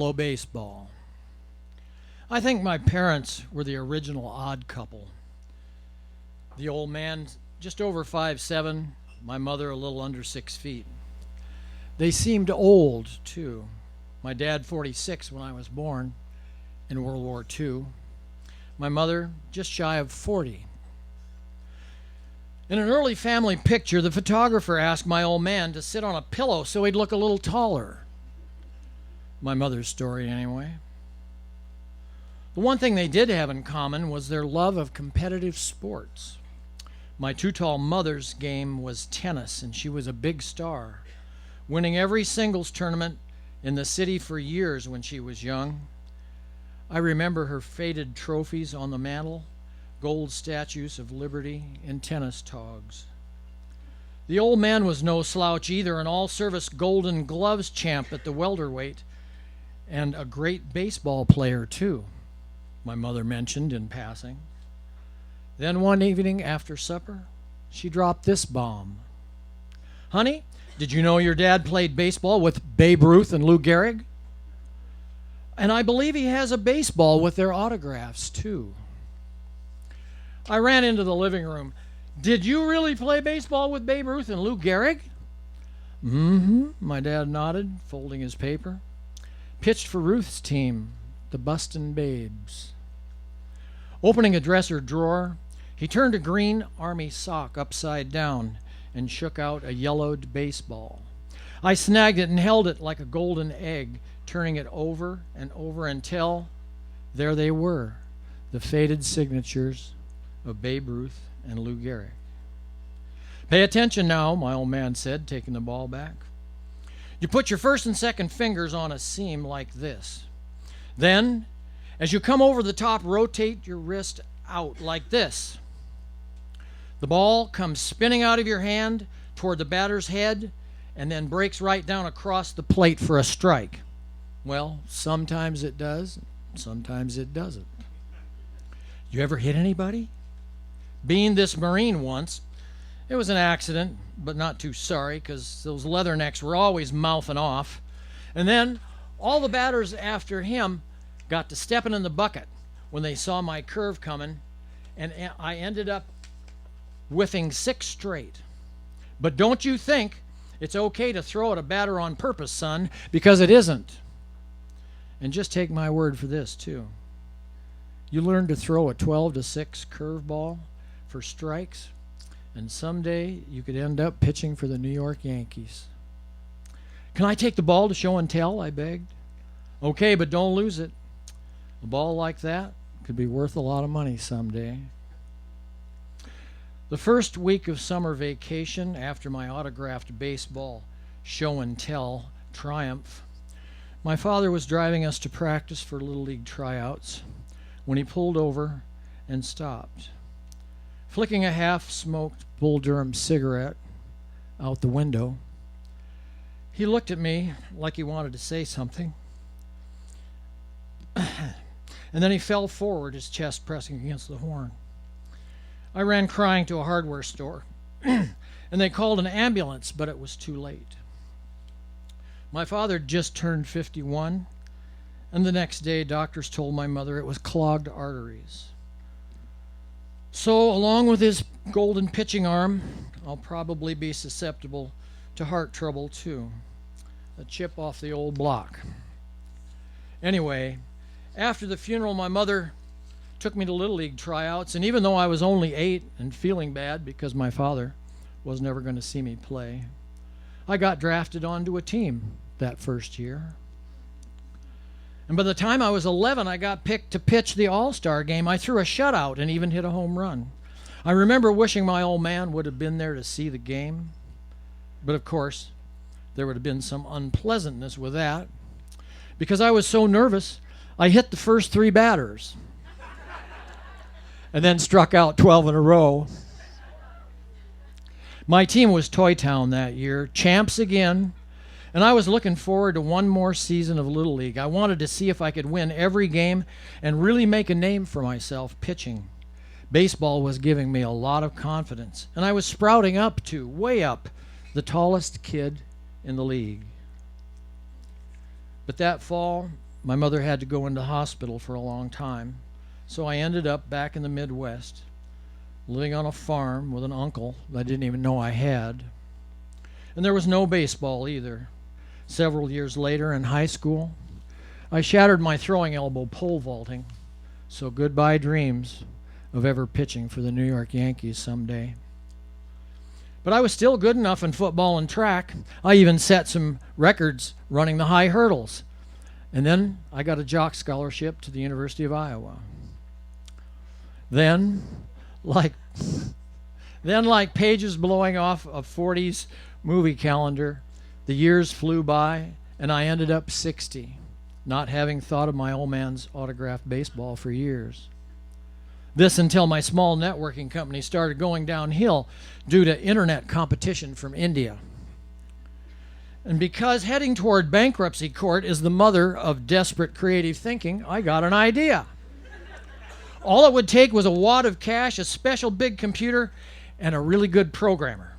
Buffalo baseball. I think my parents were the original odd couple. The old man just over 5'7", my mother a little under 6 feet. They seemed old, too. My dad 46 when I was born in World War II. My mother just shy of 40. In an early family picture, the photographer asked my old man to sit on a pillow so he'd look a little taller. My mother's story, anyway. The one thing they did have in common was their love of competitive sports. My too tall mother's game was tennis, and she was a big star, winning every singles tournament in the city for years when she was young. I remember her faded trophies on the mantel, gold statues of Liberty and tennis togs. The old man was no slouch either, an all-service Golden Gloves champ at the welterweight, and a great baseball player too, my mother mentioned in passing. Then one evening after supper, she dropped this bomb. "Honey, did you know your dad played baseball with Babe Ruth and Lou Gehrig? And I believe he has a baseball with their autographs too." I ran into the living room. "Did you really play baseball with Babe Ruth and Lou Gehrig?" "Mm-hmm," my dad nodded, folding his paper. "Pitched for Ruth's team, the Bustin' Babes." Opening a dresser drawer, he turned a green army sock upside down and shook out a yellowed baseball. I snagged it and held it like a golden egg, turning it over and over until there they were, the faded signatures of Babe Ruth and Lou Gehrig. "Pay attention now," my old man said, taking the ball back. "You put your first and second fingers on a seam like this. Then, as you come over the top, rotate your wrist out like this. The ball comes spinning out of your hand toward the batter's head and then breaks right down across the plate for a strike." Well, sometimes it does, sometimes it doesn't. You ever hit anybody? Being this Marine once, it was an accident, but not too sorry, because those leathernecks were always mouthing off. And then all the batters after him got to stepping in the bucket when they saw my curve coming, and I ended up whiffing 6 straight. But don't you think it's okay to throw at a batter on purpose, son, because it isn't. And just take my word for this, too. You learn to throw a 12-6 curveball for strikes, and someday you could end up pitching for the New York Yankees. "Can I take the ball to show and tell?" I begged. "Okay, but don't lose it. A ball like that could be worth a lot of money someday." The first week of summer vacation after my autographed baseball show and tell triumph, my father was driving us to practice for Little League tryouts when he pulled over and stopped. Flicking a half-smoked Bull Durham cigarette out the window, he looked at me like he wanted to say something, and then he fell forward, his chest pressing against the horn. I ran crying to a hardware store, and they called an ambulance, but it was too late. My father just turned 51, and the next day doctors told my mother it was clogged arteries. So, along with his golden pitching arm, I'll probably be susceptible to heart trouble too. A chip off the old block. Anyway, after the funeral, my mother took me to Little League tryouts, and even though I was only 8 and feeling bad because my father was never going to see me play, I got drafted onto a team that first year. And by the time I was 11, I got picked to pitch the All-Star game. I threw a shutout and even hit a home run. I remember wishing my old man would have been there to see the game, but of course, there would have been some unpleasantness with that. Because I was so nervous, I hit the first 3 batters and then struck out 12 in a row. My team was Toy Town that year, champs again, and I was looking forward to one more season of Little League. I wanted to see if I could win every game and really make a name for myself pitching. Baseball was giving me a lot of confidence, and I was sprouting up to, way up, the tallest kid in the league. But that fall, My mother had to go into hospital for a long time, so I ended up back in the Midwest, living on a farm with an uncle that I didn't even know I had. And there was no baseball either. Several years later in high school, I shattered my throwing elbow pole vaulting, so goodbye dreams of ever pitching for the New York Yankees someday. But I was still good enough in football and track. I even set some records running the high hurdles. And then I got a jock scholarship to the University of Iowa. Then, like pages blowing off a 40s movie calendar, the years flew by, and I ended up 60, not having thought of my old man's autographed baseball for years. This until my small networking company started going downhill due to internet competition from India. And because heading toward bankruptcy court is the mother of desperate creative thinking, I got an idea. All it would take was a wad of cash, a special big computer, and a really good programmer.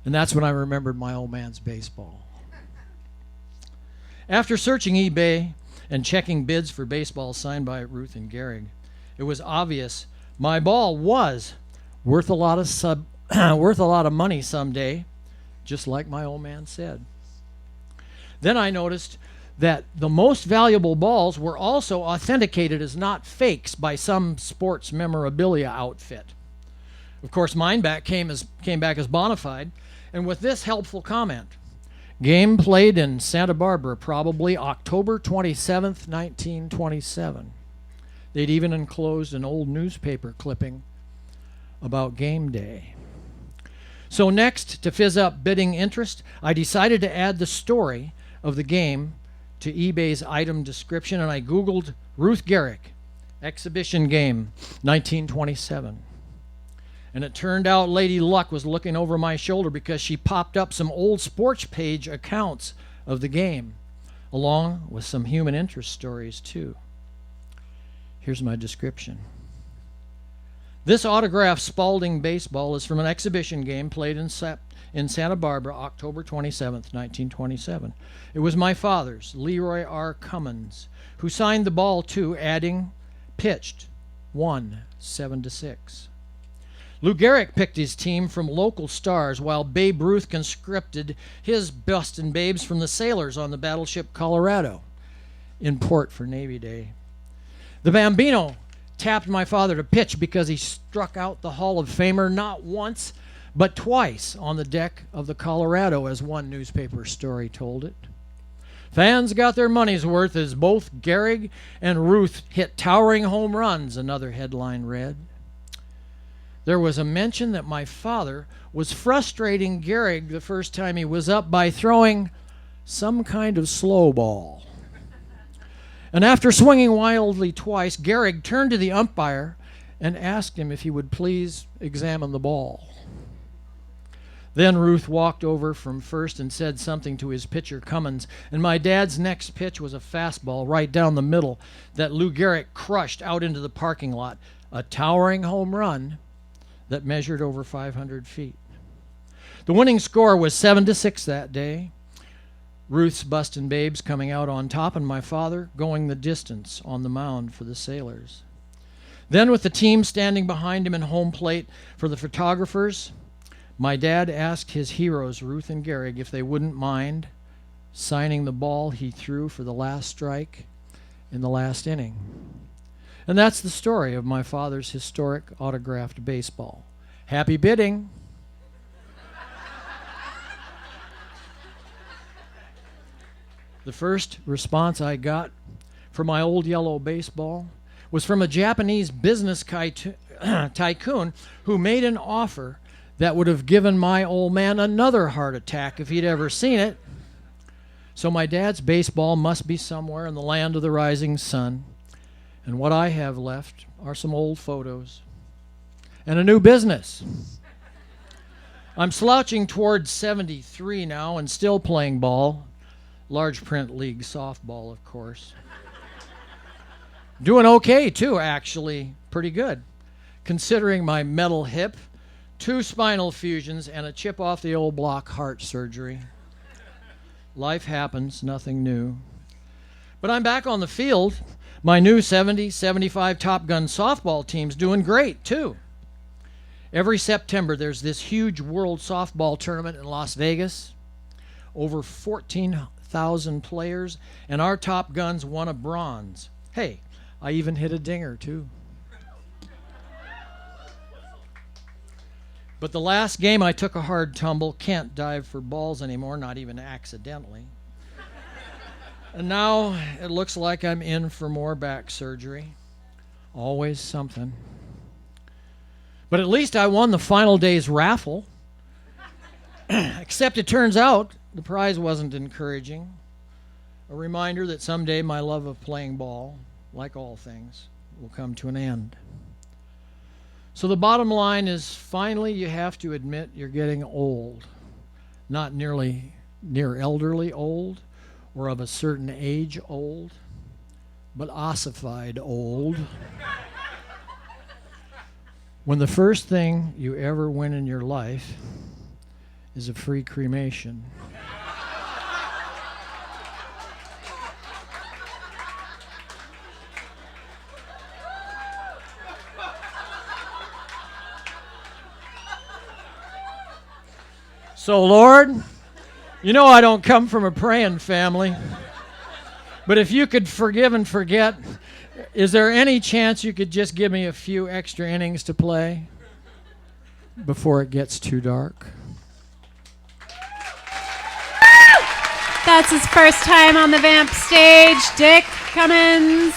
And that's when I remembered my old man's baseball. After searching eBay and checking bids for baseballs signed by Ruth and Gehrig, it was obvious my ball was worth a lot of money someday, just like my old man said. Then I noticed that the most valuable balls were also authenticated as not fakes by some sports memorabilia outfit. Of course, mine came back as bona fide, and with this helpful comment: game played in Santa Barbara, probably October 27th, 1927. They'd even enclosed an old newspaper clipping about game day. So next, to fizz up bidding interest, I decided to add the story of the game to eBay's item description, and I Googled Ruth Gehrig, exhibition game, 1927. And it turned out Lady Luck was looking over my shoulder because she popped up some old sports page accounts of the game, along with some human interest stories too. Here's my description. This autographed Spalding baseball is from an exhibition game played in Santa Barbara, October 27th, 1927. It was my father's, Leroy R. Cummins, who signed the ball to, adding, pitched, won 7-6. Lou Gehrig picked his team from local stars, while Babe Ruth conscripted his Boston Babes from the sailors on the battleship Colorado, in port for Navy Day. The Bambino tapped my father to pitch because he struck out the Hall of Famer not once, but twice on the deck of the Colorado, as one newspaper story told it. Fans got their money's worth as both Gehrig and Ruth hit towering home runs, another headline read. There was a mention that my father was frustrating Gehrig the first time he was up by throwing some kind of slow ball. And after swinging wildly twice, Gehrig turned to the umpire and asked him if he would please examine the ball. Then Ruth walked over from first and said something to his pitcher, Cummins, and my dad's next pitch was a fastball right down the middle that Lou Gehrig crushed out into the parking lot, a towering home run that measured over 500 feet. The winning score was 7-6 that day. Ruth's Bustin' Babes coming out on top, and my father going the distance on the mound for the Sailors. Then, with the team standing behind him in home plate for the photographers, my dad asked his heroes, Ruth and Gehrig, if they wouldn't mind signing the ball he threw for the last strike in the last inning. And that's the story of my father's historic autographed baseball. Happy bidding! The first response I got for my old yellow baseball was from a Japanese business tycoon who made an offer that would have given my old man another heart attack if he'd ever seen it. So my dad's baseball must be somewhere in the land of the rising sun. And what I have left are some old photos and a new business. I'm slouching towards 73 now and still playing ball. Large print league softball, of course. Doing okay, too, actually. Pretty good. Considering my metal hip, 2 spinal fusions, and a chip off the old block heart surgery. Life happens, nothing new. But I'm back on the field. My new 70, 75 Top Gun softball team's doing great, too. Every September, there's this huge world softball tournament in Las Vegas. Over 14,000 players, and our Top Guns won a bronze. Hey, I even hit a dinger, too. But the last game, I took a hard tumble. Can't dive for balls anymore, not even accidentally. And now it looks like I'm in for more back surgery. Always something. But at least I won the final day's raffle. Except it turns out the prize wasn't encouraging. A reminder that someday my love of playing ball, like all things, will come to an end. So the bottom line is, finally you have to admit you're getting old. Not near elderly old, or of a certain age old, but ossified old. When the first thing you ever win in your life is a free cremation. So, Lord, you know I don't come from a praying family, but if you could forgive and forget, is there any chance you could just give me a few extra innings to play before it gets too dark? That's his first time on the VAMP stage. Dick Cummins.